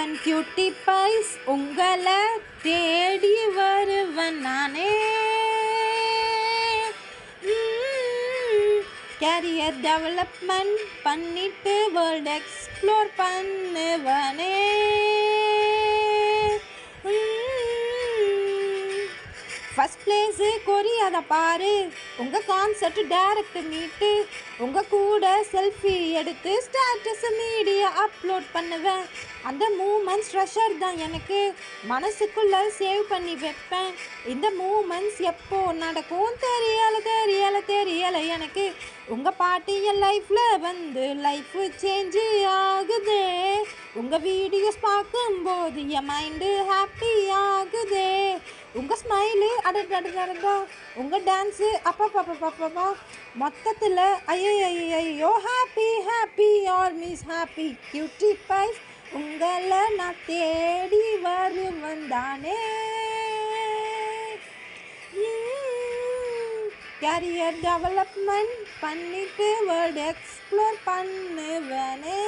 வருவன் cutie pies உங்களை தேடி வருவன் நானே. கேரியர் டெவலப்மெண்ட் பண்ணிட்டு வேர்ல்ட் எக்ஸ்ப்ளோர் பண்ணுவனே. ஃபஸ்ட் பிளேஸு கொரியாத பாரு, உங்கள் கான்சர்ட் டைரக்ட் மீட்டு, உங்கள் கூட செல்ஃபி எடுத்து ஸ்டேட்டஸ் மீடியா அப்லோட் பண்ணுவேன். அந்த மூமெண்ட்ஸ் ட்ரெஷர் தான் எனக்கு, மனசுக்குள்ளே சேவ் பண்ணி வைப்பேன். இந்த மூமெண்ட்ஸ் எப்போ நடக்கும் தெரியலை எனக்கு. உங்கள் பாட்டு என் லைஃப்பில் வந்து லைஃப் சேஞ்சு ஆகுதே. உங்கள் வீடியோஸ் பார்க்கும்போது என் மைண்டு ஹாப்பி ஆகுதே. உங்கள் ஸ்மைலு அடடா, உங்கள் டான்ஸு அப்பா மொத்தத்தில் ஐயோ ஹாப்பி ஆல் மீஸ் ஹாப்பி. கியூட்டி பைஸ் உங்களை நான் தேடி வருவன் தானே. கேரியர் டெவலப்மெண்ட் பண்ணிட்டு வேர்ல்ட் எக்ஸ்ப்ளோர் பண்ணுவனே.